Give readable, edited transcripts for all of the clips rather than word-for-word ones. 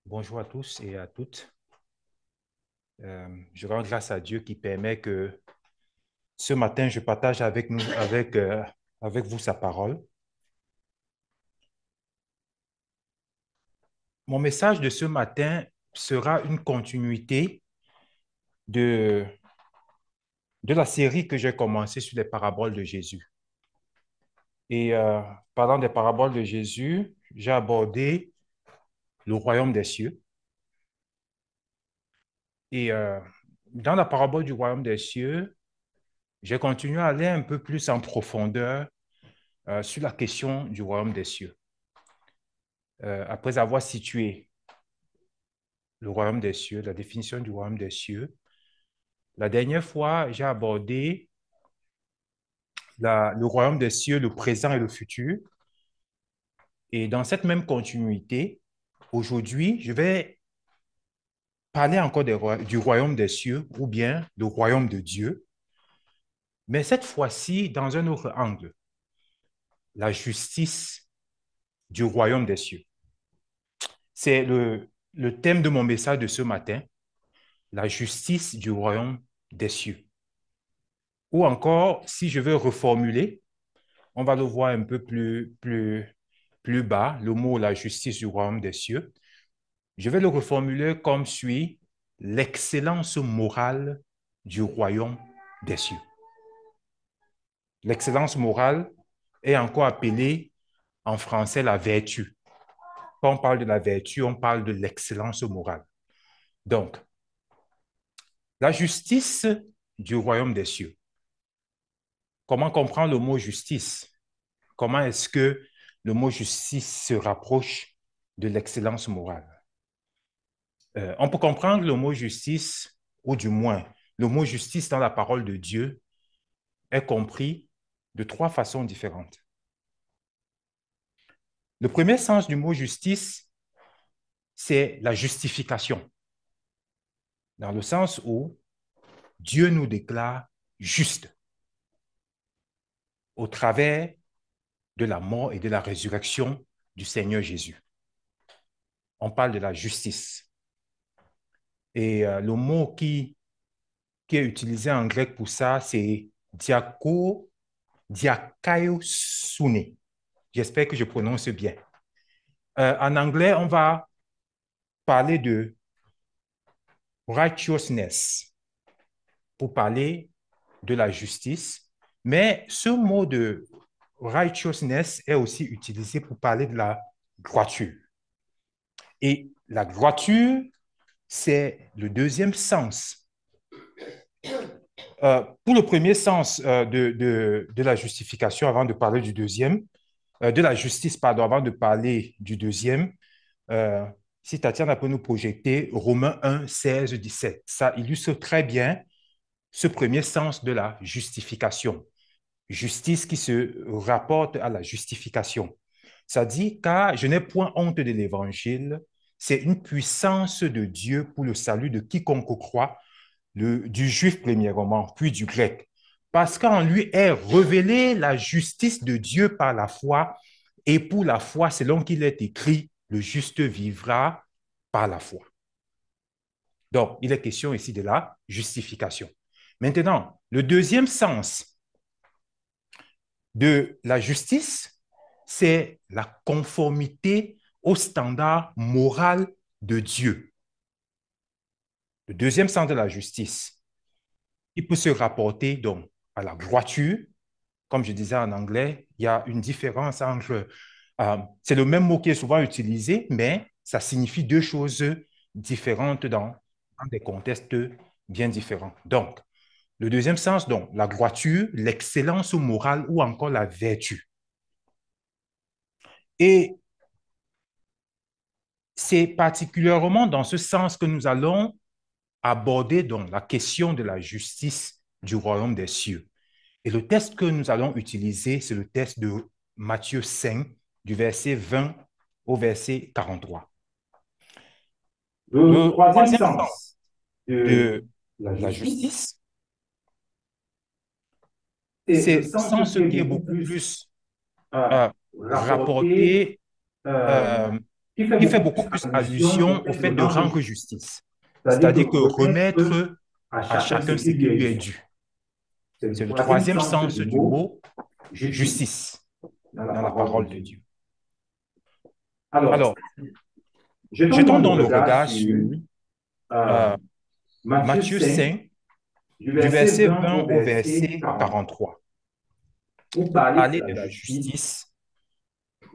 Bonjour à tous et à toutes. Je rends grâce à Dieu qui permet que ce matin, je partage avec vous sa parole. Mon message de ce matin sera une continuité de, de la série que j'ai commencée sur les paraboles de Jésus. Et parlant des paraboles de Jésus, j'ai abordé le royaume des cieux. Et dans la parabole du royaume des cieux, j'ai continué à aller un peu plus en profondeur sur la question du royaume des cieux. Après avoir situé le royaume des cieux, la définition du royaume des cieux, la dernière fois, j'ai abordé le royaume des cieux, le présent et le futur. Et dans cette même continuité, aujourd'hui, je vais parler encore du royaume des cieux ou bien le royaume de Dieu, mais cette fois-ci dans un autre angle, la justice du royaume des cieux. C'est le thème de mon message de ce matin, la justice du royaume des cieux. Ou encore, si je veux reformuler, on va le voir un peu plus bas, le mot la justice du royaume des cieux. Je vais le reformuler comme suit, l'excellence morale du royaume des cieux. L'excellence morale est encore appelée en français la vertu. Quand on parle de la vertu, on parle de l'excellence morale. Donc, la justice du royaume des cieux. Comment comprendre le mot justice? Comment est-ce que le mot justice se rapproche de l'excellence morale? On peut comprendre le mot justice, ou du moins, le mot justice dans la parole de Dieu est compris de trois façons différentes. Le premier sens du mot justice, c'est la justification, dans le sens où Dieu nous déclare justes au travers de la mort et de la résurrection du Seigneur Jésus. On parle de la justice. Et le mot qui est utilisé en grec pour ça, c'est diakaiosune. J'espère que je prononce bien. En anglais, on va parler de righteousness pour parler de la justice, mais ce mot de righteousness est aussi utilisé pour parler de la droiture. Et la droiture, c'est le deuxième sens. Pour le premier sens de la justification, avant de parler du deuxième, de la justice, pardon, avant de parler du deuxième, euh, si Tatiana peut nous projeter Romains 1, 16, 17, ça illustre très bien ce premier sens de la justification. Justice qui se rapporte à la justification. Ça dit, car je n'ai point honte de l'évangile, c'est une puissance de Dieu pour le salut de quiconque croit, du juif premièrement, puis du grec. Parce qu'en lui est révélée la justice de Dieu par la foi, et pour la foi, selon qu'il est écrit, le juste vivra par la foi. Donc, il est question ici de la justification. Maintenant, le deuxième sens de la justice, c'est la conformité au standard moral de Dieu. Le deuxième sens de la justice, il peut se rapporter donc à la droiture. Comme je disais en anglais, il y a une différence entre... c'est le même mot qui est souvent utilisé, mais ça signifie deux choses différentes dans des contextes bien différents. Donc, le deuxième sens, donc, la droiture, l'excellence morale ou encore la vertu. Et c'est particulièrement dans ce sens que nous allons aborder donc la question de la justice du royaume des cieux. Et le texte que nous allons utiliser, c'est le texte de Matthieu 5, du verset 20 au verset 43. Le Le troisième troisième sens sens de de la la justice, justice, c'est le c'est le sens sens qui est qui est beaucoup beaucoup plus plus euh, euh, rapporté rapporté euh, euh, qui fait beaucoup plus allusion au fait de rendre justice, c'est-à-dire que remettre à chacun ce qui lui est dû. C'est le troisième sens du mot justice dans la parole de Dieu. Alors, Alors, jetons jetons donc donc le le regard regard sur sur euh, euh, Matthieu Matthieu 5, 5, du du verset verset 20 20 au au verset verset 40, 43, pour pour parler de parler la de la justice justice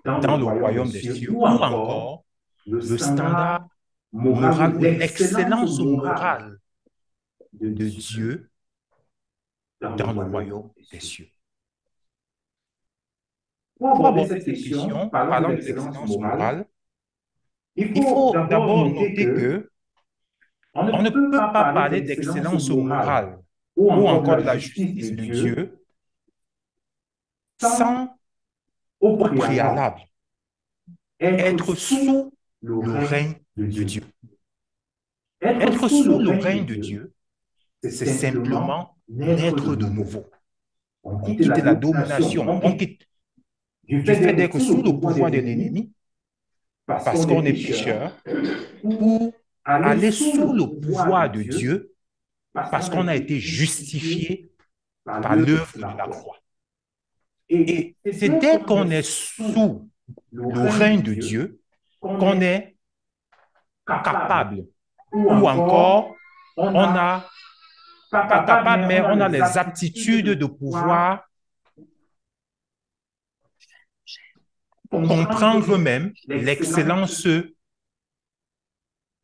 dans le dans le royaume des royaume des cieux, cieux, ou ou encore encore le le standard standard moral ou moral ou l'excellence l'excellence morale morale de de Dieu Dieu dans le dans le royaume royaume des des cieux. cieux. Pour Pour aborder aborder cette cette question, question, parlant de parlant de l'excellence l'excellence morale, morale, il il faut faut d'abord d'abord noter noter que que on ne on ne peut peut pas pas parler parler d'excellence d'excellence morale morale ou ou encore de encore la de la justice de justice de Dieu Dieu sans, sans, au au préalable, préalable, être être sous sous le le règne règne de de Dieu. Dieu. Être Être sous le sous le règne de règne de Dieu, Dieu, c'est c'est simplement simplement naître de naître de nouveau. nouveau. On On quitte la quitte la domination, domination, on quitte du du fait fait d'être d'être sous le sous le pouvoir de pouvoir de l'ennemi l'ennemi parce parce qu'on est qu'on est pécheur, pécheur, pour pour aller aller sous le sous le pouvoir de pouvoir de Dieu Dieu parce parce qu'on a qu'on a été été justifié justifié par par l'œuvre de l'œuvre la de la croix. croix. Et Et c'est c'est dès dès qu'on est qu'on est sous sous le le règne de règne de Dieu Dieu qu'on qu'on est est capable, capable, ou ou encore encore on on n'a n'a pas pas capable, mais capable, on mais a on a les les aptitudes aptitudes de de pouvoir pouvoir comprendre comprendre même l'excellence l'excellence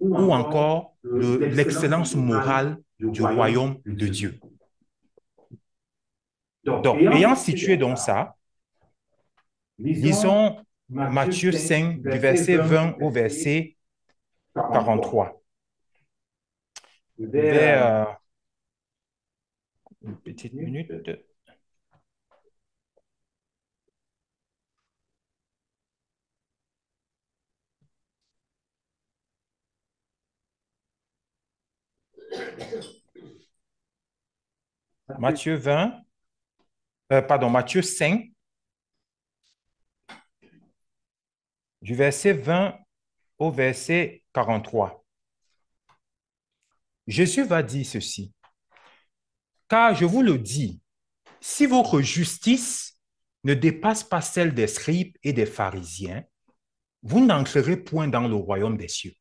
ou ou encore encore l'excellence l'excellence morale morale du du royaume royaume de de Dieu. Dieu. Donc, Donc, ayant ayant situé situé donc donc ça, ça, lisons lisons Matthieu Matthieu 5, 5 du du verset verset 20 au 20 au verset verset 43. 43. Je Je vais vais une petite minute. minute. Matthieu 20, pardon, Matthieu 5, du verset 20 au verset 43. Jésus va dire ceci, car je vous le dis, si votre justice ne dépasse pas celle des scribes et des pharisiens, vous n'entrerez point dans le royaume des cieux.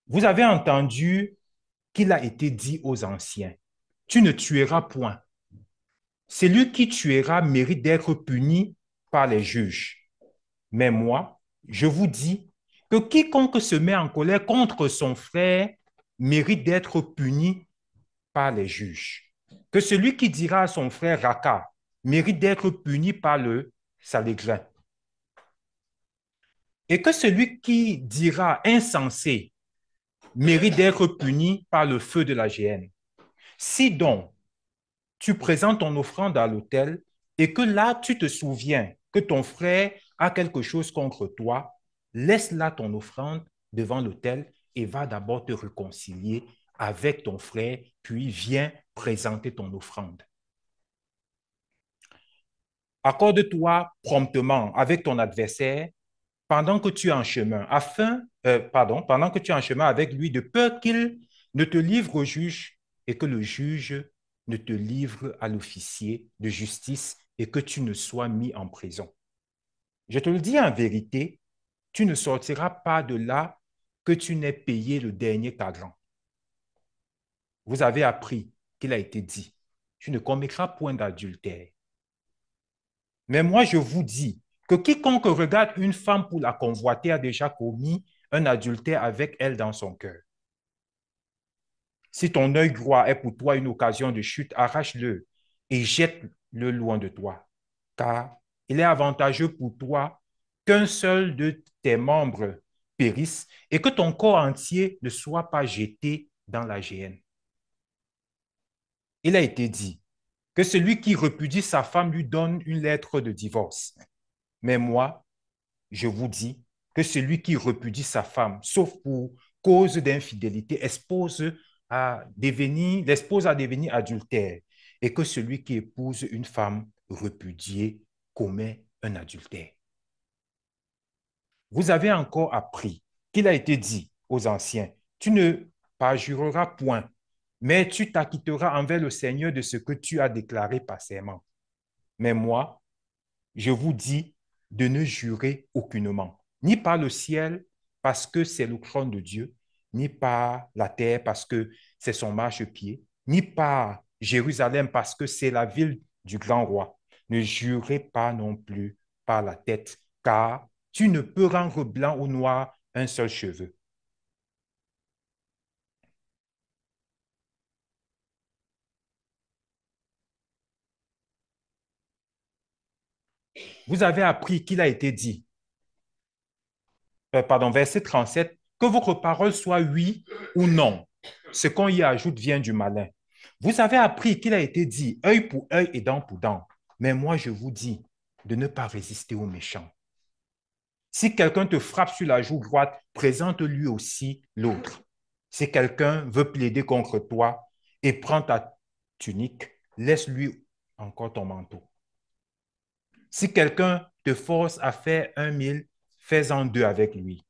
Vous avez entendu qu'il a été dit aux anciens, tu ne tueras point. Celui qui tuera mérite d'être puni par les juges. Mais moi, je vous dis que quiconque se met en colère contre son frère mérite d'être puni par les juges. Que celui qui dira à son frère Raka mérite d'être puni par le Salégrin. Et que celui qui dira insensé mérite d'être puni par le feu de la géhenne. Si donc tu présentes ton offrande à l'autel et que là tu te souviens que ton frère a quelque chose contre toi, laisse là ton offrande devant l'autel et va d'abord te réconcilier avec ton frère, puis viens présenter ton offrande. Accorde-toi promptement avec ton adversaire pendant que tu es en chemin, pendant que tu es en chemin avec lui, de peur qu'il ne te livre au juge et que le juge ne te livre à l'officier de justice et que tu ne sois mis en prison. Je te le dis en vérité, tu ne sortiras pas de là que tu n'aies payé le dernier talent. Vous avez appris qu'il a été dit, tu ne commettras point d'adultère. Mais moi, je vous dis que quiconque regarde une femme pour la convoiter a déjà commis un adultère avec elle dans son cœur. Si ton œil droit est pour toi une occasion de chute, arrache-le et jette-le loin de toi. Car il est avantageux pour toi qu'un seul de tes membres périsse et que ton corps entier ne soit pas jeté dans la géhenne. Il a été dit que celui qui repudie sa femme lui donne une lettre de divorce. Mais moi, je vous dis que celui qui repudie sa femme, sauf pour cause d'infidélité, l'expose à devenir adultère, et que celui qui épouse une femme repudié commet un adultère. Vous avez encore appris qu'il a été dit aux anciens, tu ne parjureras point, mais tu t'acquitteras envers le Seigneur de ce que tu as déclaré par serment. Mais moi, je vous dis de ne jurer aucunement, ni par le ciel, parce que c'est le trône de Dieu, ni par la terre, parce que c'est son marchepied, ni par Jérusalem, parce que c'est la ville du grand roi. Ne jurez pas non plus par la tête, car tu ne peux rendre blanc ou noir un seul cheveu. Vous avez appris qu'il a été dit, verset 37, que votre parole soit oui ou non. Ce qu'on y ajoute vient du malin. Vous avez appris qu'il a été dit œil pour œil et dent pour dent. Mais moi, je vous dis de ne pas résister aux méchants. Si quelqu'un te frappe sur la joue droite, présente-lui aussi l'autre. Si quelqu'un veut plaider contre toi et prend ta tunique, laisse-lui encore ton manteau. Si quelqu'un te force à faire 1 000, fais-en 2 avec lui.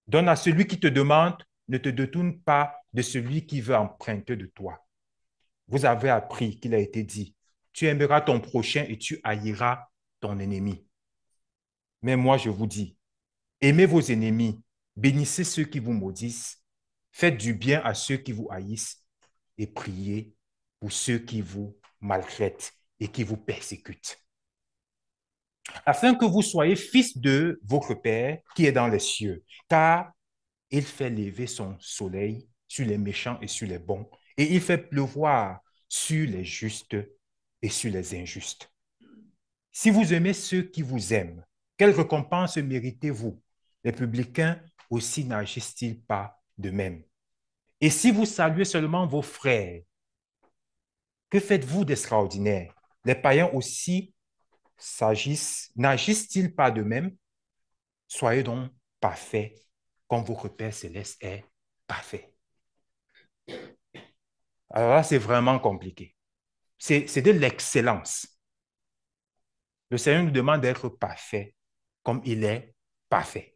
Donne à celui qui te demande, ne te détourne pas de celui qui veut emprunter de toi. Vous avez appris qu'il a été dit, tu aimeras ton prochain et tu haïras ton ennemi. Mais moi, je vous dis, aimez vos ennemis, bénissez ceux qui vous maudissent, faites du bien à ceux qui vous haïssent et priez pour ceux qui vous maltraitent et qui vous persécutent, afin que vous soyez fils de votre Père qui est dans les cieux, car il fait lever son soleil sur les méchants et sur les bons, et il fait pleuvoir sur les justes et sur les injustes. Si vous aimez ceux qui vous aiment, quelle récompense méritez-vous? Les publicains aussi n'agissent-ils pas de même? Et si vous saluez seulement vos frères, que faites-vous d'extraordinaire? Les païens aussi n'agissent-ils pas de même? Soyez donc parfaits, comme votre Père céleste est parfait. Alors là, c'est vraiment compliqué. C'est de l'excellence. Le Seigneur nous demande d'être parfait comme il est parfait.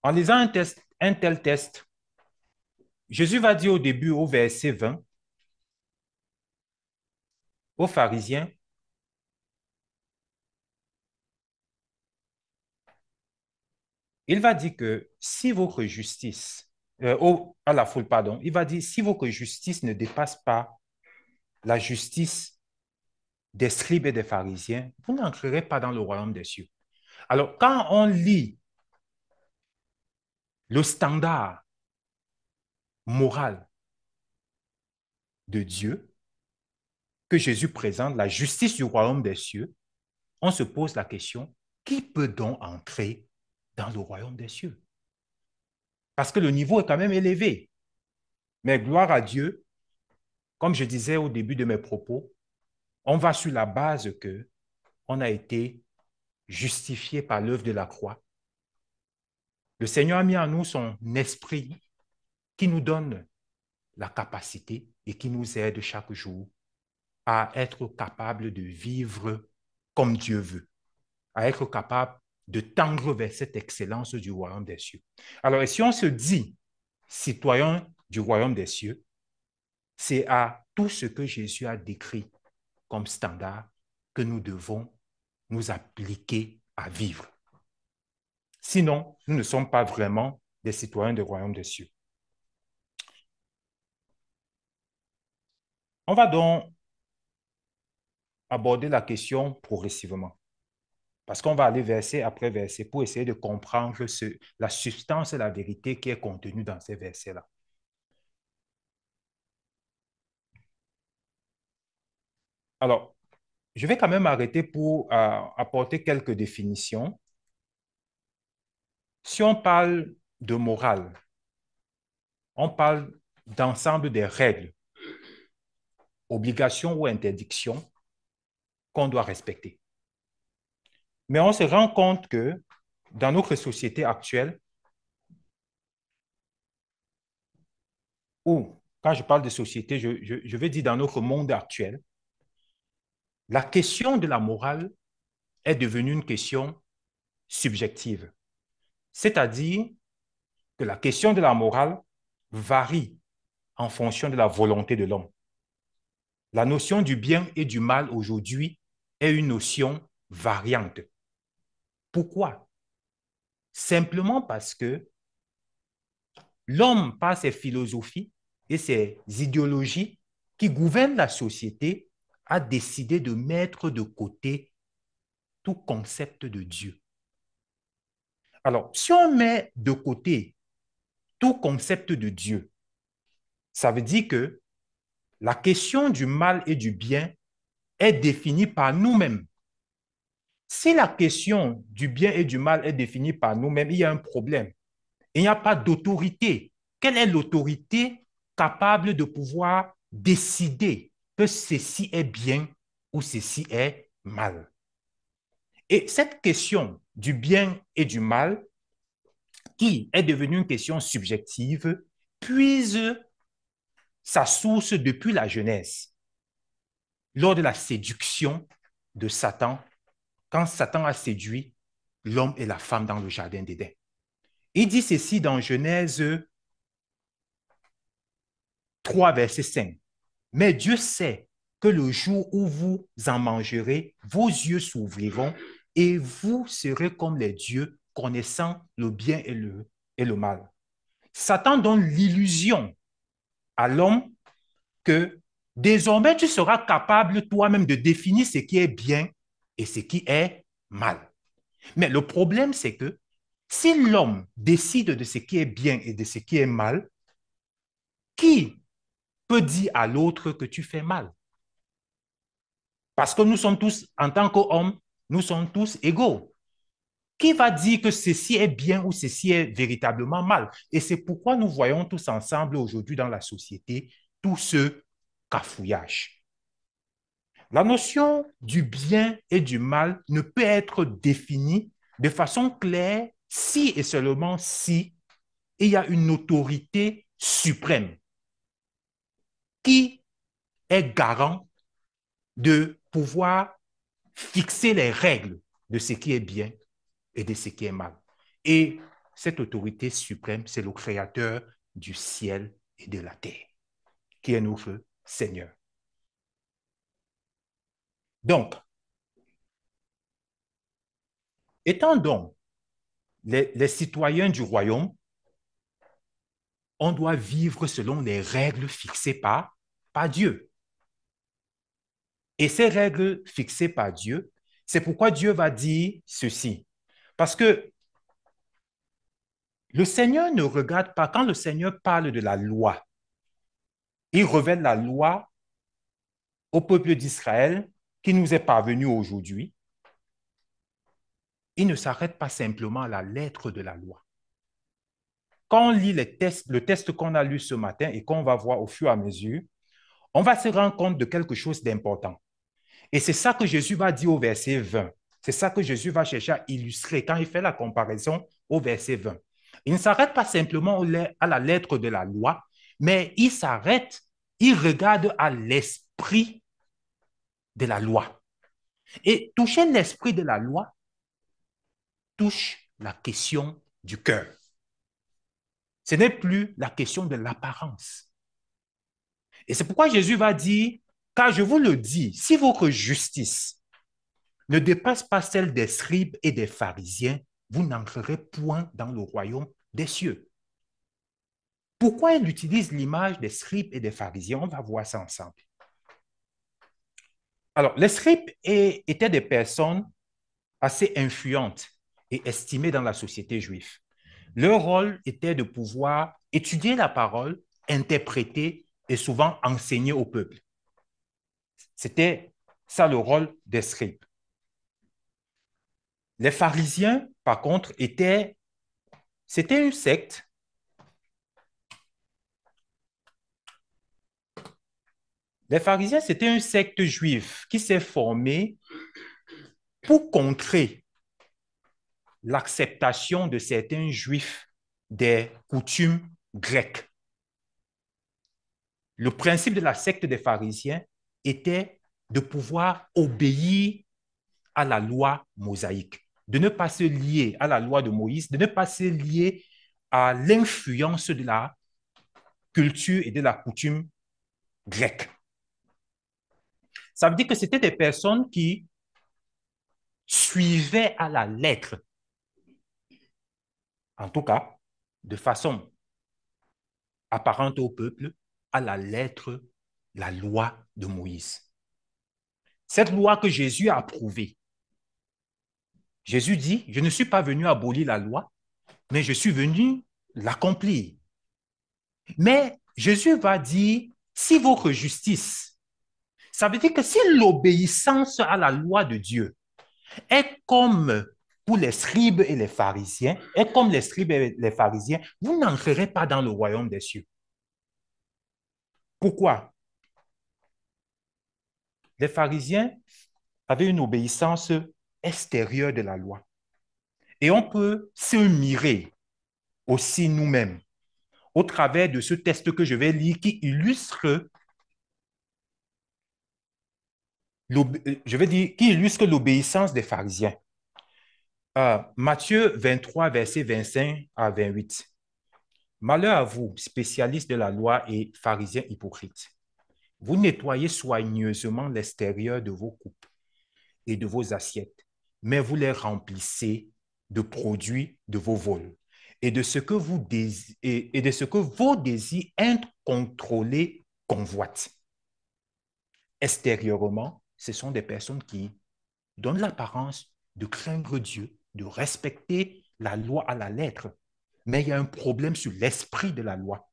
En lisant un tel test, Jésus va dire au début, au verset 20, aux pharisiens, il va dire que si votre justice, à la foule, pardon, il va dire si votre justice ne dépasse pas la justice des scribes et des pharisiens, vous n'entrerez pas dans le royaume des cieux. Alors, quand on lit le standard moral de Dieu que Jésus présente, la justice du royaume des cieux, on se pose la question, qui peut donc entrer dans le royaume des cieux? Parce que le niveau est quand même élevé. Mais gloire à Dieu, comme je disais au début de mes propos, on va sur la base que on a été justifié par l'œuvre de la croix. Le Seigneur a mis en nous son esprit qui nous donne la capacité et qui nous aide chaque jour à être capable de vivre comme Dieu veut, à être capable de tendre vers cette excellence du royaume des cieux. Alors, et si on se dit citoyen du royaume des cieux, c'est à tout ce que Jésus a décrit comme standard que nous devons nous appliquer à vivre. Sinon, nous ne sommes pas vraiment des citoyens du royaume des cieux. On va donc aborder la question progressivement, parce qu'on va aller verset après verset pour essayer de comprendre la substance et la vérité qui est contenue dans ces versets-là. Alors, je vais quand même arrêter pour apporter quelques définitions. Si on parle de morale, on parle d'ensemble des règles, obligations ou interdictions qu'on doit respecter. Mais on se rend compte que dans notre société actuelle, où quand je parle de société, je vais dire dans notre monde actuel, la question de la morale est devenue une question subjective. C'est-à-dire que la question de la morale varie en fonction de la volonté de l'homme. La notion du bien et du mal aujourd'hui est une notion variante. Pourquoi? Simplement parce que l'homme, par ses philosophies et ses idéologies qui gouvernent la société, a décidé de mettre de côté tout concept de Dieu. Alors, si on met de côté tout concept de Dieu, ça veut dire que la question du mal et du bien est définie par nous-mêmes. Si la question du bien et du mal est définie par nous-mêmes, il y a un problème. Il n'y a pas d'autorité. Quelle est l'autorité capable de pouvoir décider que ceci est bien ou ceci est mal? Et cette question du bien et du mal, qui est devenue une question subjective, puise sa source depuis la Genèse, lors de la séduction de Satan, quand Satan a séduit l'homme et la femme dans le jardin d'Éden. Il dit ceci dans Genèse 3, verset 5. Mais Dieu sait que le jour où vous en mangerez, vos yeux s'ouvriront et vous serez comme les dieux, connaissant le bien et le mal. Satan donne l'illusion à l'homme que désormais tu seras capable toi-même de définir ce qui est bien et ce qui est mal. Mais le problème, c'est que si l'homme décide de ce qui est bien et de ce qui est mal, qui peut dire à l'autre que tu fais mal? Parce que nous sommes tous, en tant qu'hommes, nous sommes tous égaux. Qui va dire que ceci est bien ou ceci est véritablement mal? Et c'est pourquoi nous voyons tous ensemble aujourd'hui dans la société tout ce cafouillage. La notion du bien et du mal ne peut être définie de façon claire si et seulement si il y a une autorité suprême qui est garant de pouvoir fixer les règles de ce qui est bien et de ce qui est mal. Et cette autorité suprême, c'est le Créateur du ciel et de la terre, qui est notre Seigneur. Donc, étant donc les citoyens du royaume, on doit vivre selon les règles fixées par Dieu. Et ces règles fixées par Dieu, c'est pourquoi Dieu va dire ceci. Parce que le Seigneur ne regarde pas, quand le Seigneur parle de la loi, il révèle la loi au peuple d'Israël qui nous est parvenu aujourd'hui. Il ne s'arrête pas simplement à la lettre de la loi. Quand on lit le test qu'on a lu ce matin et qu'on va voir au fur et à mesure, on va se rendre compte de quelque chose d'important. Et c'est ça que Jésus va dire au verset 20. C'est ça que Jésus va chercher à illustrer quand il fait la comparaison au verset 20. Il ne s'arrête pas simplement à la lettre de la loi, mais il s'arrête, il regarde à l'esprit de la loi. Et toucher l'esprit de la loi touche la question du cœur. Ce n'est plus la question de l'apparence. Et c'est pourquoi Jésus va dire, car je vous le dis, si votre justice ne dépasse pas celle des scribes et des pharisiens, vous n'entrerez point dans le royaume des cieux. Pourquoi il utilise l'image des scribes et des pharisiens? On va voir ça ensemble. Alors, les scribes étaient des personnes assez influentes et estimées dans la société juive. Leur rôle était de pouvoir étudier la parole, interpréter et souvent enseigner au peuple. C'était ça le rôle des scribes. Les pharisiens, par contre, c'était une secte. Les pharisiens, c'était une secte juive qui s'est formée pour contrer l'acceptation de certains juifs des coutumes grecques. Le principe de la secte des pharisiens était de pouvoir obéir à la loi mosaïque, de ne pas se lier à la loi de Moïse, de ne pas se lier à l'influence de la culture et de la coutume grecque. Ça veut dire que c'était des personnes qui suivaient à la lettre, en tout cas, de façon apparente au peuple, à la lettre, la loi de Moïse. Cette loi que Jésus a approuvée. Jésus dit, je ne suis pas venu abolir la loi, mais je suis venu l'accomplir. Mais Jésus va dire, si votre justice, ça veut dire que si l'obéissance à la loi de Dieu est comme pour les scribes et les pharisiens, est comme les scribes et les pharisiens, vous n'entrerez pas dans le royaume des cieux. Pourquoi? Les pharisiens avaient une obéissance extérieure de la loi. Et on peut se mirer aussi nous-mêmes au travers de ce texte que je vais lire qui illustre qui illustre l'obéissance des pharisiens. Matthieu 23, versets 25 à 28. Malheur à vous, spécialistes de la loi et pharisiens hypocrites. Vous nettoyez soigneusement l'extérieur de vos coupes et de vos assiettes, mais vous les remplissez de produits de vos vols et de ce que, et de ce que vos désirs incontrôlés convoitent. Extérieurement, ce sont des personnes qui donnent l'apparence de craindre Dieu, de respecter la loi à la lettre. Mais il y a un problème sur l'esprit de la loi.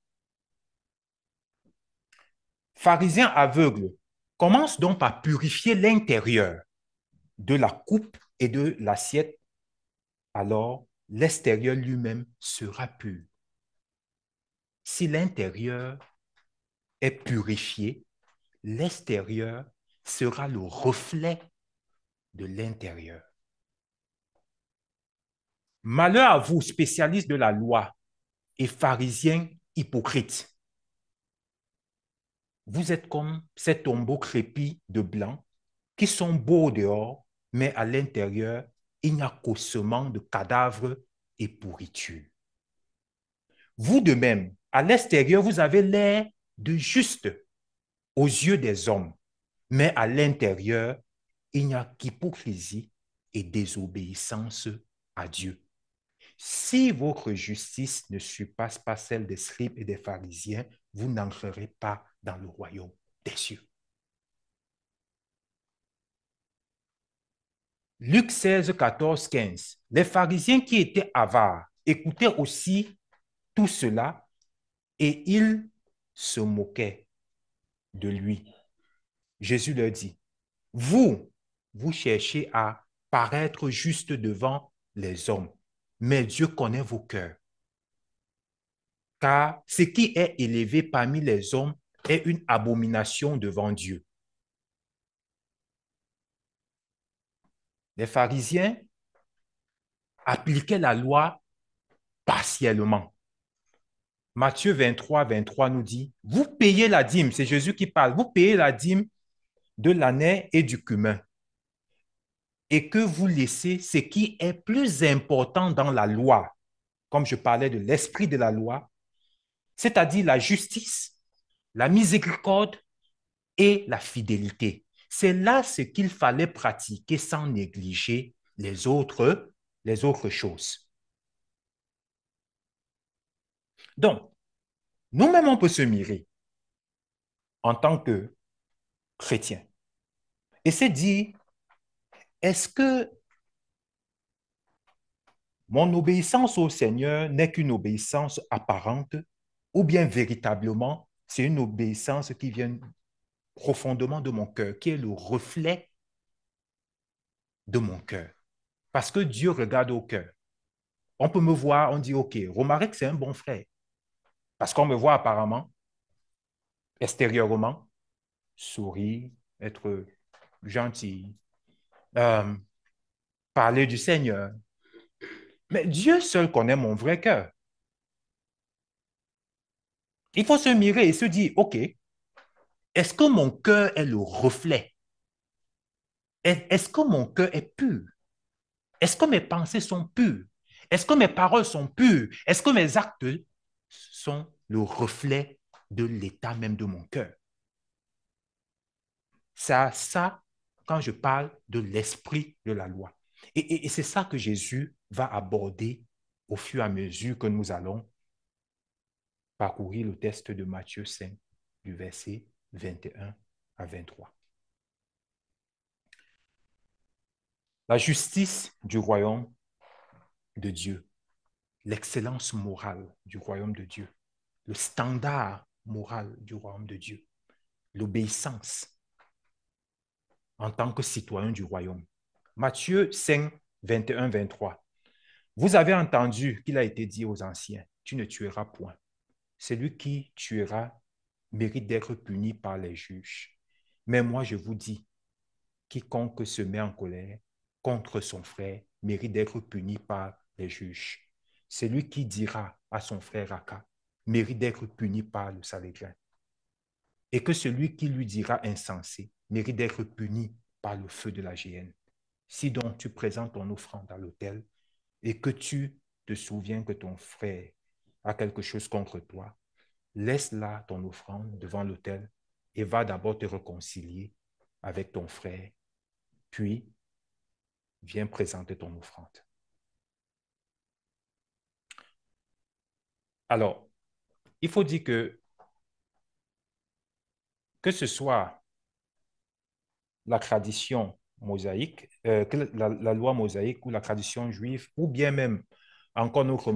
Pharisiens aveugles, commence donc par purifier l'intérieur de la coupe et de l'assiette, alors l'extérieur lui-même sera pur. Si l'intérieur est purifié, l'extérieur sera le reflet de l'intérieur. Malheur à vous, spécialistes de la loi et pharisiens hypocrites. Vous êtes comme ces tombeaux crépis de blanc qui sont beaux dehors, mais à l'intérieur, il n'y a qu'ossements de cadavres et pourriture. Vous de même, à l'extérieur, vous avez l'air de juste aux yeux des hommes, mais à l'intérieur, il n'y a qu'hypocrisie et désobéissance à Dieu. Si votre justice ne surpasse pas celle des scribes et des pharisiens, vous n'entrerez pas dans le royaume des cieux. Luc 16, 14, 15. Les pharisiens qui étaient avares écoutaient aussi tout cela et ils se moquaient de lui. Jésus leur dit, vous cherchez à paraître juste devant les hommes, mais Dieu connaît vos cœurs. Car ce qui est élevé parmi les hommes est une abomination devant Dieu. Les pharisiens appliquaient la loi partiellement. Matthieu 23, 23 nous dit, vous payez la dîme, c'est Jésus qui parle, vous payez la dîme de l'année et du cumin, et que vous laissez ce qui est plus important dans la loi, comme je parlais de l'esprit de la loi, c'est-à-dire la justice, la miséricorde et la fidélité. C'est là ce qu'il fallait pratiquer sans négliger les autres choses. Donc, nous-mêmes, on peut se mirer en tant que chrétien et se dire, est-ce que mon obéissance au Seigneur n'est qu'une obéissance apparente ou bien véritablement, c'est une obéissance qui vient profondément de mon cœur, qui est le reflet de mon cœur. Parce que Dieu regarde au cœur. On peut me voir, on dit, OK, Romaric, c'est un bon frère. Parce qu'on me voit apparemment, extérieurement, sourire, être gentil, euh, parler du Seigneur. Mais Dieu seul connaît mon vrai cœur. Il faut se mirer et se dire, OK, Est-ce que mon cœur est le reflet? Est-ce que mon cœur est pur? Est-ce que mes pensées sont pures? Est-ce que mes paroles sont pures? Est-ce que mes actes sont le reflet de l'état même de mon cœur? C'est à ça quand je parle de l'esprit de la loi. Et c'est ça que Jésus va aborder au fur et à mesure que nous allons parcourir le texte de Matthieu 5, du verset 21 à 23. La justice du royaume de Dieu, l'excellence morale du royaume de Dieu, le standard moral du royaume de Dieu, l'obéissance en tant que citoyen du royaume. Matthieu 5, 21, 23. Vous avez entendu qu'il a été dit aux anciens, tu ne tueras point. Celui qui tuera mérite d'être puni par les juges. Mais moi, je vous dis, quiconque se met en colère contre son frère mérite d'être puni par les juges. Celui qui dira à son frère Raka mérite d'être puni par le Sanhédrin. Et que celui qui lui dira insensé mérite d'être puni par le feu de la géhenne. Si donc tu présentes ton offrande à l'autel et que tu te souviens que ton frère a quelque chose contre toi, laisse là ton offrande devant l'autel et va d'abord te réconcilier avec ton frère, puis viens présenter ton offrande. Alors, il faut dire que ce soit la tradition mosaïque, que la loi mosaïque ou la tradition juive, ou bien même encore notre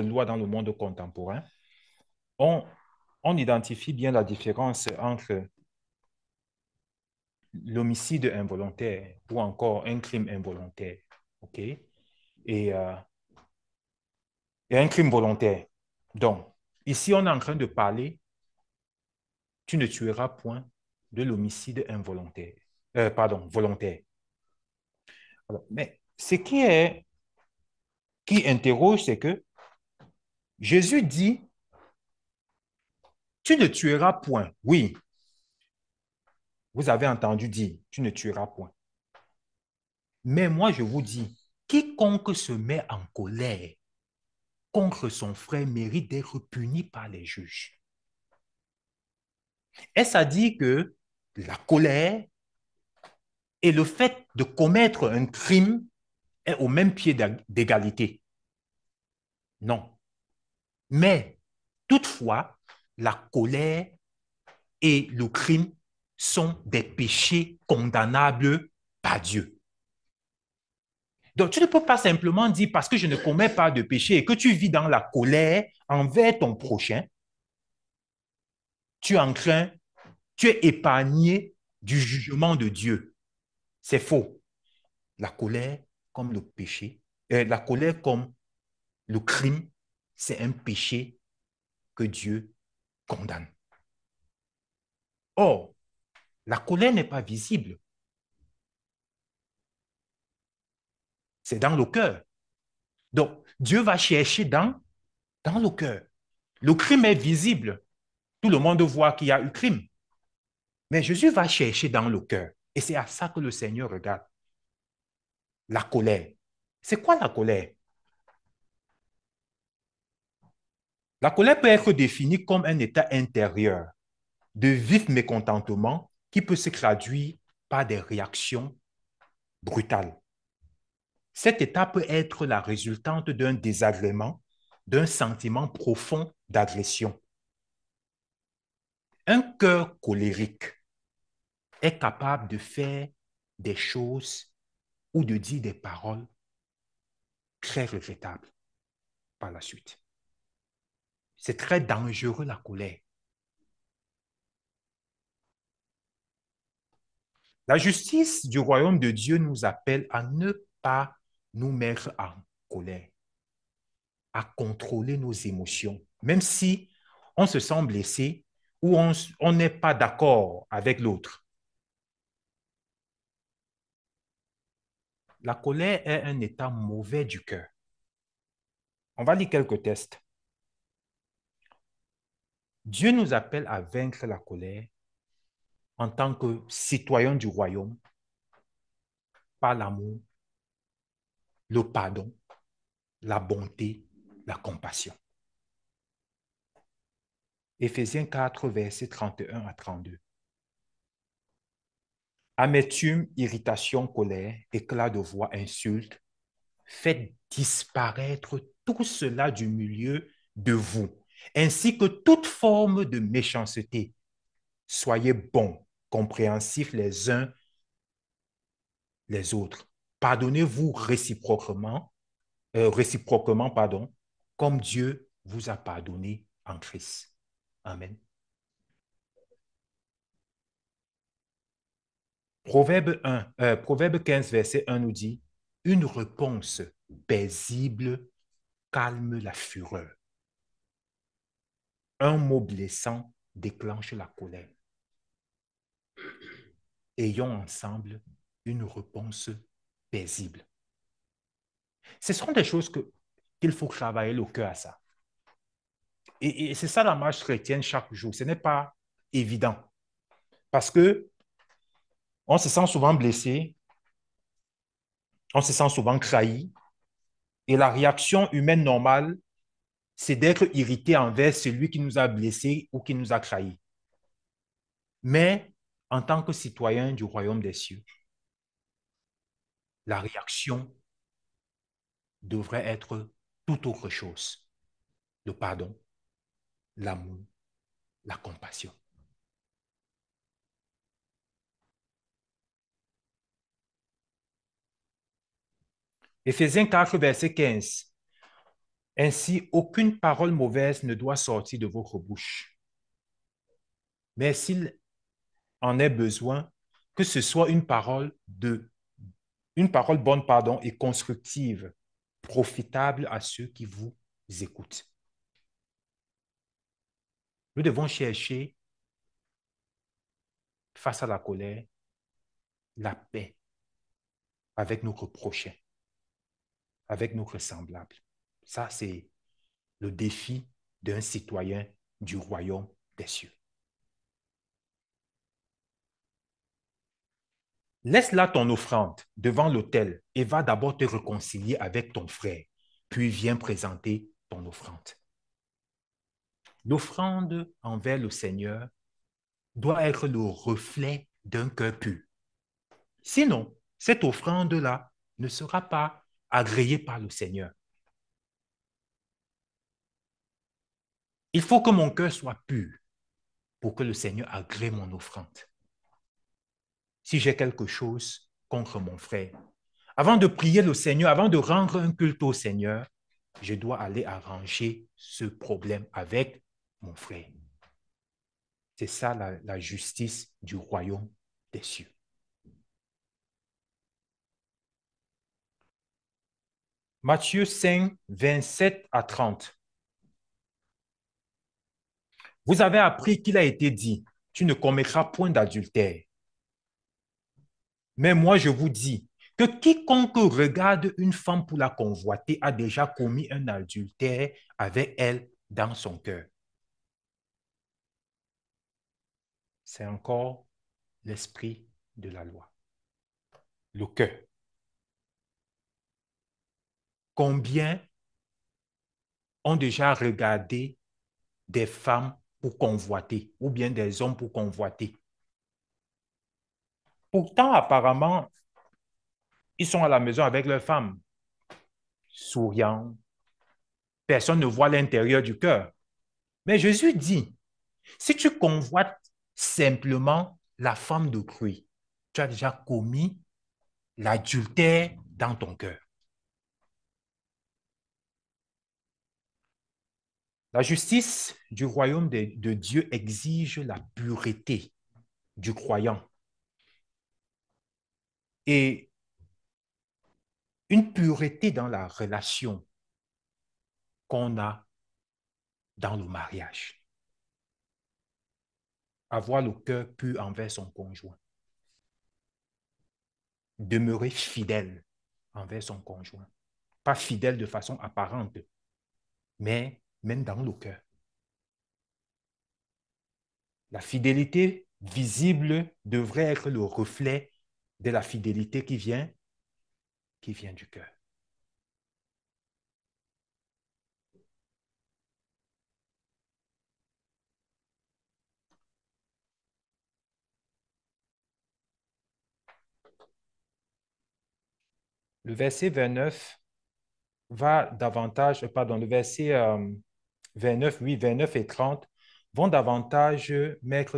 loi dans le monde contemporain, on, on identifie bien la différence entre l'homicide involontaire ou encore un crime involontaire, OK? Et un crime volontaire. Donc, ici, on est en train de parler, tu ne tueras point de l'homicide involontaire, pardon, volontaire. Alors, mais ce qui interroge, c'est que Jésus dit, tu ne tueras point. Oui, vous avez entendu dire, tu ne tueras point. Mais moi, je vous dis, quiconque se met en colère contre son frère mérite d'être puni par les juges. Est-ce à dire que la colère et le fait de commettre un crime est au même pied d'égalité? Non. Mais toutefois, la colère et le crime sont des péchés condamnables par Dieu. Donc, tu ne peux pas simplement dire parce que je ne commets pas de péché et que tu vis dans la colère envers ton prochain, tu es en train, tu es épargné du jugement de Dieu. C'est faux. La colère comme le péché, la colère comme le crime, c'est un péché que Dieu condamne. Or, la colère n'est pas visible. C'est dans le cœur. Donc, Dieu va chercher dans le cœur. Le crime est visible. Tout le monde voit qu'il y a eu crime. Mais Jésus va chercher dans le cœur. Et c'est à ça que le Seigneur regarde. La colère. C'est quoi la colère? La colère peut être définie comme un état intérieur de vif mécontentement qui peut se traduire par des réactions brutales. Cet état peut être la résultante d'un désagrément, d'un sentiment profond d'agression. Un cœur colérique est capable de faire des choses ou de dire des paroles très regrettables par la suite. C'est très dangereux la colère. La justice du royaume de Dieu nous appelle à ne pas nous mettre en colère, à contrôler nos émotions, même si on se sent blessé ou on n'est pas d'accord avec l'autre. La colère est un état mauvais du cœur. On va lire quelques tests. Dieu nous appelle à vaincre la colère en tant que citoyen du royaume par l'amour, le pardon, la bonté, la compassion. Éphésiens 4, versets 31 à 32. Amertume, irritation, colère, éclat de voix, insulte, faites disparaître tout cela du milieu de vous, ainsi que toute forme de méchanceté. Soyez bons, compréhensifs les uns les autres. Pardonnez-vous réciproquement, pardon, comme Dieu vous a pardonné en Christ. Amen. Proverbe 15, verset 1 nous dit, une réponse paisible calme la fureur. Un mot blessant déclenche la colère. Ayons ensemble une réponse paisible. Ce sont des choses qu'il faut travailler le cœur à ça. Et c'est ça la marche chrétienne chaque jour. Ce n'est pas évident parce que on se sent souvent blessé, on se sent souvent trahi et la réaction humaine normale, c'est d'être irrité envers celui qui nous a blessés ou qui nous a trahis. Mais en tant que citoyen du royaume des cieux, la réaction devrait être tout autre chose. Le pardon, l'amour, la compassion. Éphésiens 4, verset 15. Ainsi, aucune parole mauvaise ne doit sortir de votre bouche. Mais s'il en est besoin, que ce soit une parole bonne, pardon, et constructive, profitable à ceux qui vous écoutent. Nous devons chercher, face à la colère, la paix avec notre prochain, avec notre semblable. Ça, c'est le défi d'un citoyen du royaume des cieux. Laisse là ton offrande devant l'autel et va d'abord te réconcilier avec ton frère, puis viens présenter ton offrande. L'offrande envers le Seigneur doit être le reflet d'un cœur pur. Sinon, cette offrande-là ne sera pas agréée par le Seigneur. Il faut que mon cœur soit pur pour que le Seigneur agrée mon offrande. Si j'ai quelque chose contre mon frère, avant de prier le Seigneur, avant de rendre un culte au Seigneur, je dois aller arranger ce problème avec mon frère. C'est ça la justice du royaume des cieux. Matthieu 5, 27 à 30. Vous avez appris qu'il a été dit, tu ne commettras point d'adultère. Mais moi, je vous dis que quiconque regarde une femme pour la convoiter a déjà commis un adultère avec elle dans son cœur. C'est encore l'esprit de la loi. Le cœur. Combien ont déjà regardé des femmes pour convoiter ou bien des hommes pour convoiter? Pourtant, apparemment, ils sont à la maison avec leurs femmes, souriants. Personne ne voit l'intérieur du cœur. Mais Jésus dit, si tu convoites simplement la femme de d'autrui, tu as déjà commis l'adultère dans ton cœur. La justice du royaume de Dieu exige la pureté du croyant et une pureté dans la relation qu'on a dans le mariage. Avoir le cœur pur envers son conjoint. Demeurer fidèle envers son conjoint. Pas fidèle de façon apparente, mais même dans le cœur. La fidélité visible devrait être le reflet de la fidélité qui vient du cœur. Le verset 29 va davantage, pardon, le verset 29, oui, 29 et 30 vont davantage mettre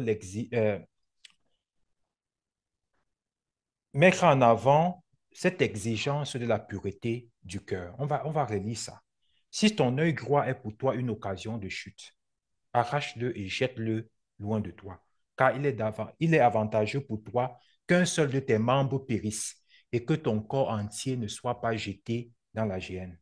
en avant cette exigence de la pureté du cœur. On va relire ça. Si ton œil droit est pour toi une occasion de chute, arrache-le et jette-le loin de toi, car il est avantageux pour toi qu'un seul de tes membres périsse et que ton corps entier ne soit pas jeté dans la géhenne.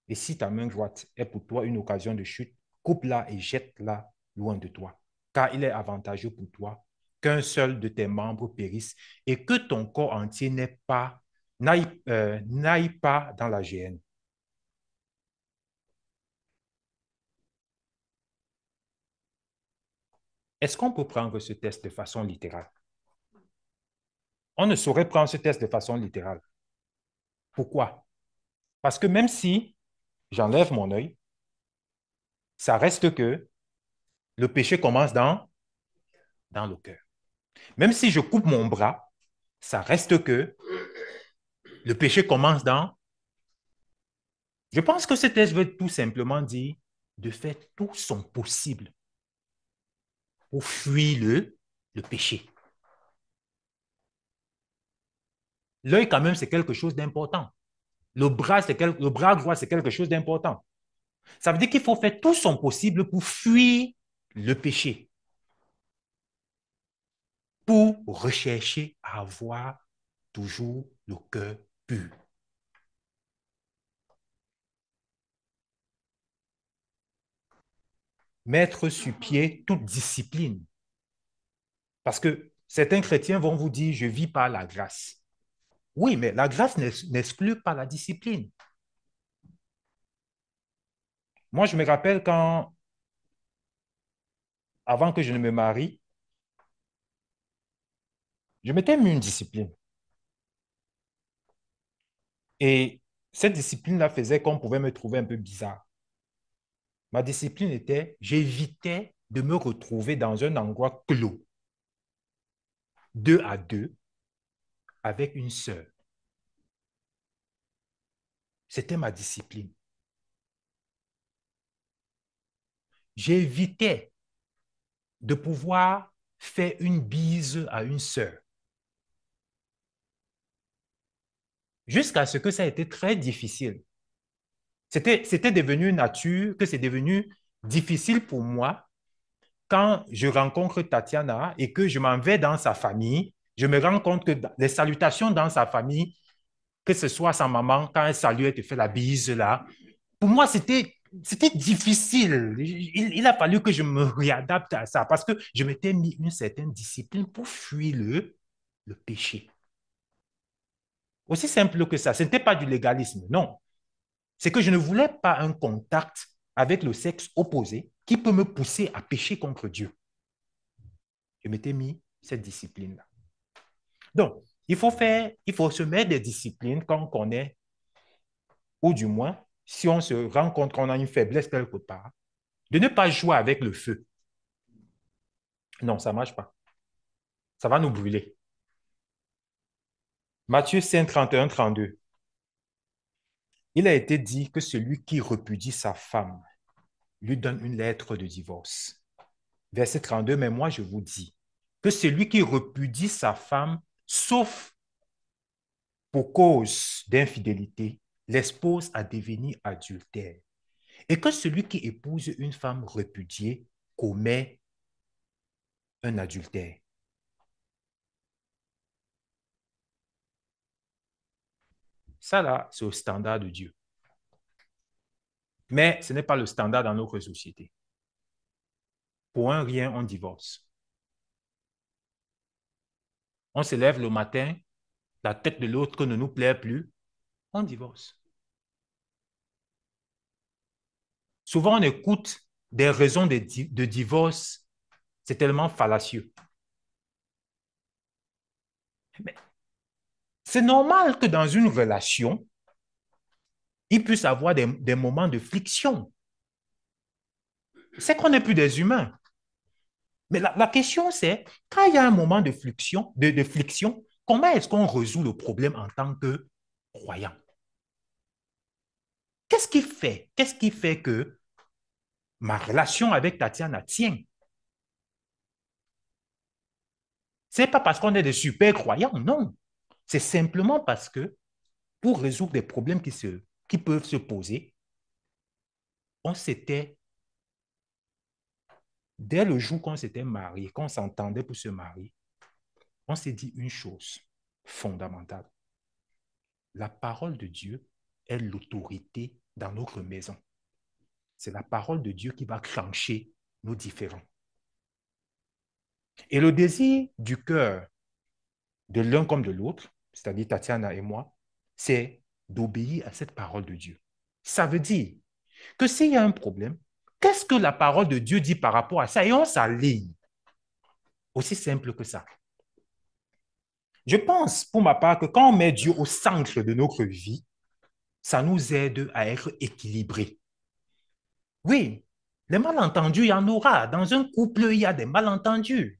Et si ta main droite est pour toi une occasion de chute, coupe-la et jette-la loin de toi, car il est avantageux pour toi qu'un seul de tes membres périsse et que ton corps entier n'aille pas dans la géhenne. Est-ce qu'on peut prendre ce test de façon littérale? On ne saurait prendre ce test de façon littérale. Pourquoi? Parce que même si j'enlève mon œil, ça reste que le péché commence dans le cœur. Même si je coupe mon bras, ça reste que le péché commence dans... Je pense que ce test veut tout simplement dire de faire tout son possible pour fuir le péché. L'œil, quand même, c'est quelque chose d'important. Le bras droit, c'est quelque chose d'important. Ça veut dire qu'il faut faire tout son possible pour fuir le péché, pour rechercher à avoir toujours le cœur pur. Mettre sur pied toute discipline. Parce que certains chrétiens vont vous dire, je vis par la grâce. Oui, mais la grâce n'exclut pas la discipline. Moi, je me rappelle quand, avant que je ne me marie, je m'étais mis une discipline. Et cette discipline-là faisait qu'on pouvait me trouver un peu bizarre. Ma discipline était, j'évitais de me retrouver dans un endroit clos, 2 à 2, avec une sœur. C'était ma discipline. J'évitais de pouvoir faire une bise à une sœur. Jusqu'à ce que ça ait été très difficile. C'était devenu une nature, que c'est devenu difficile pour moi quand je rencontre Tatiana et que je m'en vais dans sa famille. Je me rends compte que les salutations dans sa famille, que ce soit sa maman, quand elle salue, elle te fait la bise là. Pour moi, c'était difficile. Il a fallu que je me réadapte à ça parce que je m'étais mis une certaine discipline pour fuir le péché. Aussi simple que ça. Ce n'était pas du légalisme, non. C'est que je ne voulais pas un contact avec le sexe opposé qui peut me pousser à pécher contre Dieu. Je m'étais mis cette discipline-là. Donc, il faut se mettre des disciplines quand on connaît, ou du moins, si on se rend compte qu'on a une faiblesse quelque part, de ne pas jouer avec le feu. Non, ça ne marche pas. Ça va nous brûler. Matthieu 5, 31, 32. Il a été dit que celui qui repudie sa femme lui donne une lettre de divorce. Verset 32, mais moi je vous dis que celui qui repudie sa femme, sauf pour cause d'infidélité, l'expose à devenir adultère. Et que celui qui épouse une femme repudiée commet un adultère. Ça là, c'est au standard de Dieu. Mais ce n'est pas le standard dans notre société. Pour un rien, on divorce. On se lève le matin, la tête de l'autre ne nous plaît plus, on divorce. Souvent, on écoute des raisons de divorce, c'est tellement fallacieux. Mais c'est normal que dans une relation, il puisse y avoir des moments de friction. C'est qu'on n'est plus des humains. Mais la question, c'est, quand il y a un moment de friction, de friction, comment est-ce qu'on résout le problème en tant que croyant? Qu'est-ce qui fait? Qu'est-ce qui fait que ma relation avec Tatiana tient? C'est pas parce qu'on est des super croyants, non. C'est simplement parce que pour résoudre des problèmes qui peuvent se poser, on s'était, dès le jour qu'on s'était marié, qu'on s'entendait pour se marier, on s'est dit une chose fondamentale. La parole de Dieu est l'autorité dans notre maison. C'est la parole de Dieu qui va trancher nos différends. Et le désir du cœur de l'un comme de l'autre, c'est-à-dire Tatiana et moi, c'est d'obéir à cette parole de Dieu. Ça veut dire que s'il y a un problème, qu'est-ce que la parole de Dieu dit par rapport à ça? Et on s'aligne. Aussi simple que ça. Je pense, pour ma part, que quand on met Dieu au centre de notre vie, ça nous aide à être équilibrés. Oui, les malentendus, il y en aura. Dans un couple, il y a des malentendus.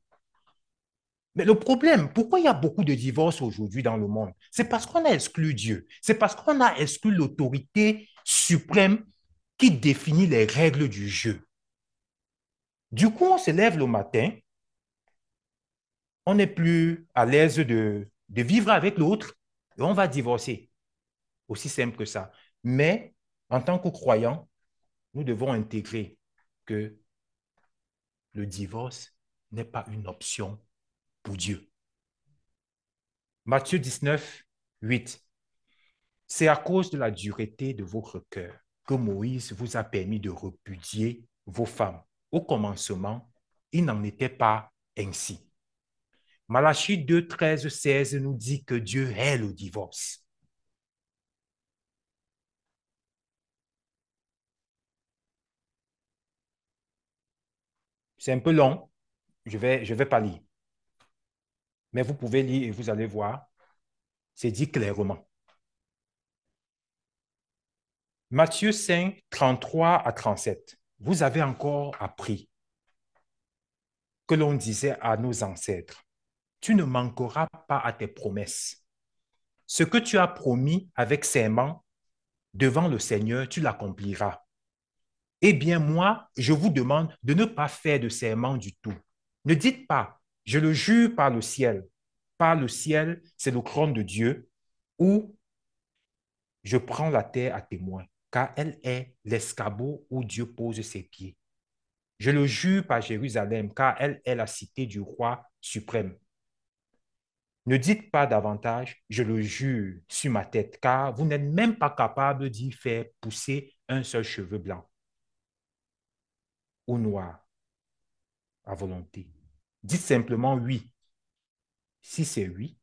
Mais le problème, pourquoi il y a beaucoup de divorces aujourd'hui dans le monde? C'est parce qu'on a exclu Dieu. C'est parce qu'on a exclu l'autorité suprême qui définit les règles du jeu. Du coup, on se lève le matin, on n'est plus à l'aise de vivre avec l'autre et on va divorcer. Aussi simple que ça. Mais en tant que croyants, nous devons intégrer que le divorce n'est pas une option pour Dieu. Matthieu 19, 8. C'est à cause de la dureté de votre cœur que Moïse vous a permis de repudier vos femmes. Au commencement, il n'en était pas ainsi. Malachie 2, 13, 16 nous dit que Dieu hait le divorce. C'est un peu long, je vais pas lire. Mais vous pouvez lire et vous allez voir, c'est dit clairement. Matthieu 5, 33 à 37. Vous avez encore appris que l'on disait à nos ancêtres, tu ne manqueras pas à tes promesses. Ce que tu as promis avec serment devant le Seigneur, tu l'accompliras. Eh bien, moi, je vous demande de ne pas faire de serment du tout. Ne dites pas, je le jure par le ciel. Par le ciel, c'est le trône de Dieu, ou je prends la terre à témoin, car elle est l'escabeau où Dieu pose ses pieds. Je le jure par Jérusalem, car elle est la cité du roi suprême. Ne dites pas davantage, je le jure sur ma tête, car vous n'êtes même pas capable d'y faire pousser un seul cheveu blanc ou noir à volonté. Dites simplement oui. Si c'est oui,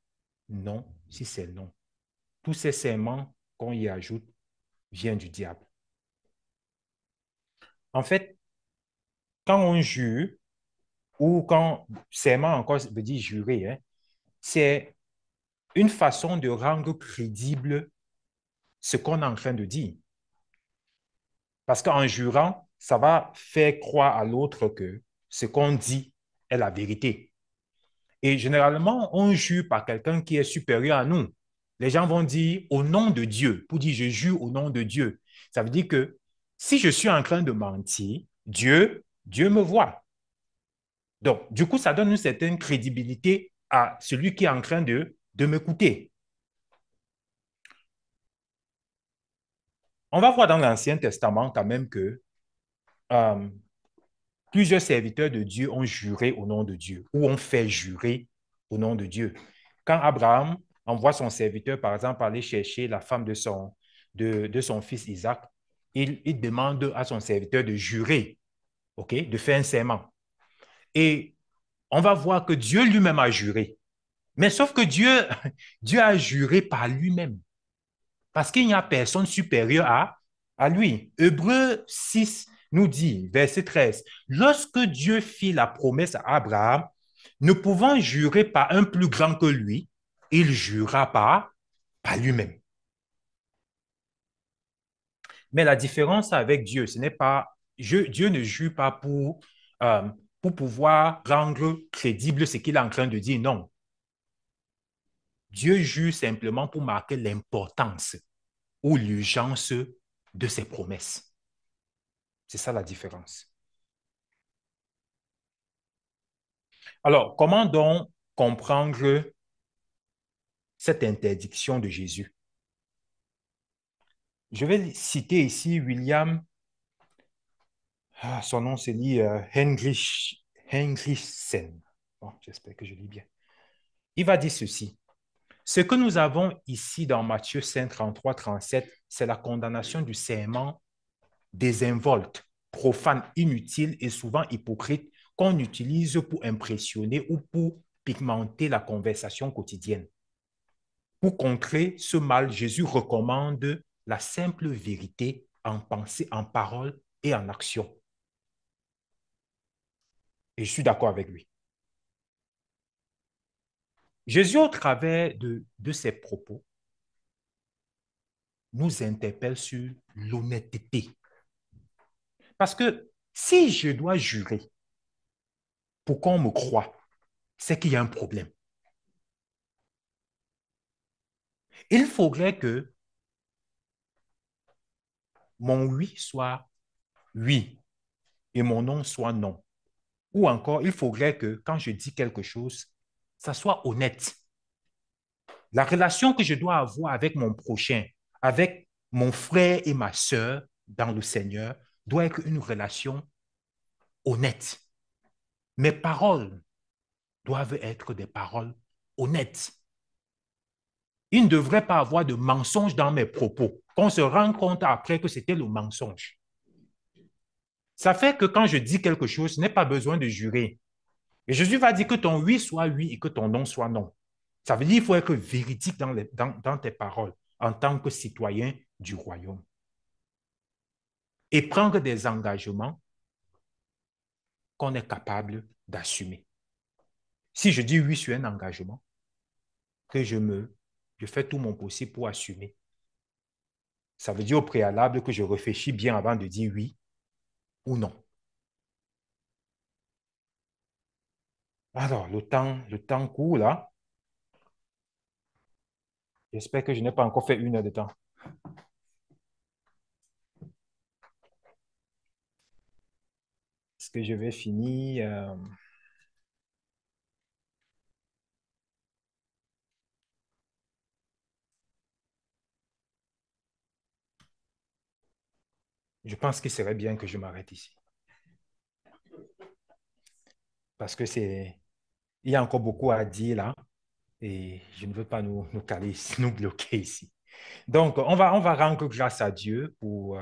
non, si c'est non. Tous ces serments qu'on y ajoute viennent du diable. En fait, quand on jure, ou quand serment encore veut dire jurer, hein, c'est une façon de rendre crédible ce qu'on est en train de dire. Parce qu'en jurant, ça va faire croire à l'autre que ce qu'on dit est la vérité. Et généralement, on jure par quelqu'un qui est supérieur à nous. Les gens vont dire au nom de Dieu, pour dire je jure au nom de Dieu. Ça veut dire que si je suis en train de mentir, Dieu me voit. Donc, du coup, ça donne une certaine crédibilité à celui qui est en train de m'écouter. On va voir dans l'Ancien Testament quand même que euh, plusieurs serviteurs de Dieu ont juré au nom de Dieu ou ont fait jurer au nom de Dieu. Quand Abraham envoie son serviteur, par exemple, aller chercher la femme de son fils Isaac, il demande à son serviteur de jurer, okay, de faire un serment. Et on va voir que Dieu lui-même a juré. Mais sauf que Dieu a juré par lui-même. Parce qu'il n'y a personne supérieur à lui. Hébreu 6 nous dit, verset 13, lorsque Dieu fit la promesse à Abraham, ne pouvant jurer par un plus grand que lui, il jurera par lui-même. Mais la différence avec Dieu, ce n'est pas, Dieu ne jure pas pour pouvoir rendre crédible ce qu'il est en train de dire, non. Dieu jure simplement pour marquer l'importance ou l'urgence de ses promesses. C'est ça la différence. Alors, comment donc comprendre cette interdiction de Jésus? Je vais citer ici William, son nom se lit Henrichsen. Bon, j'espère que je lis bien. Il va dire ceci. Ce que nous avons ici dans Matthieu 5, 33, 37, c'est la condamnation du serment désinvolte, profane, inutile et souvent hypocrite qu'on utilise pour impressionner ou pour pigmenter la conversation quotidienne. Pour contrer ce mal, Jésus recommande la simple vérité en pensée, en parole et en action. Et je suis d'accord avec lui. Jésus, au travers de ses propos, nous interpelle sur l'honnêteté. Parce que si je dois jurer pour qu'on me croie, c'est qu'il y a un problème. Il faudrait que mon oui soit oui et mon non soit non. Ou encore, il faudrait que quand je dis quelque chose, ça soit honnête. La relation que je dois avoir avec mon prochain, avec mon frère et ma sœur dans le Seigneur, doit être une relation honnête. Mes paroles doivent être des paroles honnêtes. Il ne devrait pas avoir de mensonge dans mes propos, qu'on se rende compte après que c'était le mensonge. Ça fait que quand je dis quelque chose, je n'ai pas besoin de jurer. Et Jésus va dire que ton oui soit oui et que ton non soit non. Ça veut dire qu'il faut être véridique dans tes paroles en tant que citoyen du royaume. Et prendre des engagements qu'on est capable d'assumer. Si je dis oui sur un engagement, que je fais tout mon possible pour assumer. Ça veut dire au préalable que je réfléchis bien avant de dire oui ou non. Alors, le temps court là. J'espère que je n'ai pas encore fait 1 heure de temps. Est-ce que je vais finir? Je pense qu'il serait bien que je m'arrête ici. Parce que il y a encore beaucoup à dire là et je ne veux pas nous caler ici, nous bloquer ici. Donc, on va rendre grâce à Dieu pour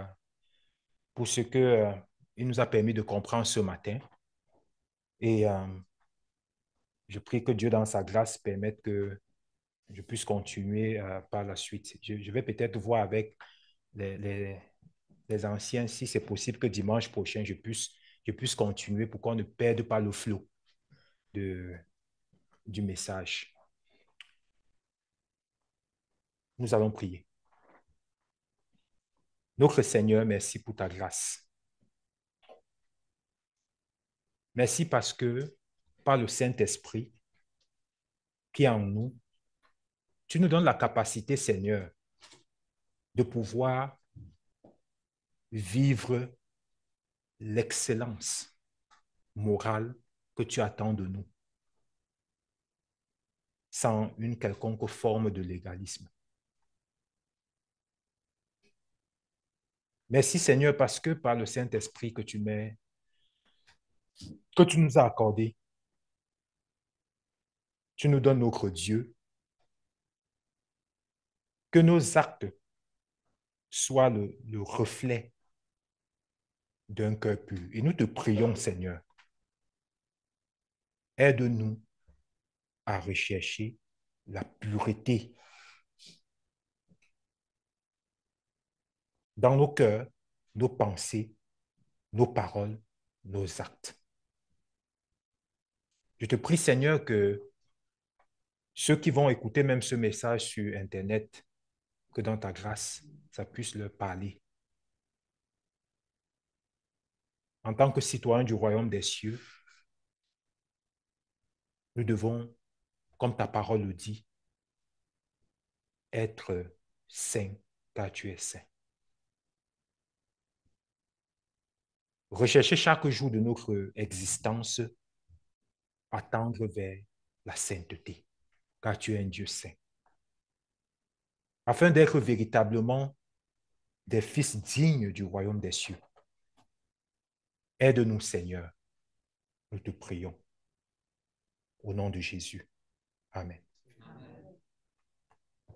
ce que il nous a permis de comprendre ce matin. Et je prie que Dieu, dans sa grâce, permette que je puisse continuer par la suite. Je vais peut-être voir avec les, les, les anciens si c'est possible que dimanche prochain, je puisse continuer pour qu'on ne perde pas le flot de, du message. Nous allons prier. Notre Seigneur, merci pour ta grâce. Merci parce que par le Saint-Esprit qui est en nous, tu nous donnes la capacité, Seigneur, de pouvoir vivre l'excellence morale que tu attends de nous, sans une quelconque forme de légalisme. Merci, Seigneur, parce que par le Saint-Esprit que tu nous as accordé, tu nous donnes notre Dieu, que nos actes soient le reflet d'un cœur pur. Et nous te prions, Seigneur, aide-nous à rechercher la pureté dans nos cœurs, nos pensées, nos paroles, nos actes. Je te prie, Seigneur, que ceux qui vont écouter même ce message sur Internet, que dans ta grâce, ça puisse leur parler. En tant que citoyens du royaume des cieux, nous devons, comme ta parole le dit, être saints, car tu es saint. Rechercher chaque jour de notre existence à tendre vers la sainteté, car tu es un Dieu saint. Afin d'être véritablement des fils dignes du royaume des cieux. Aide-nous, Seigneur, nous te prions. Au nom de Jésus. Amen.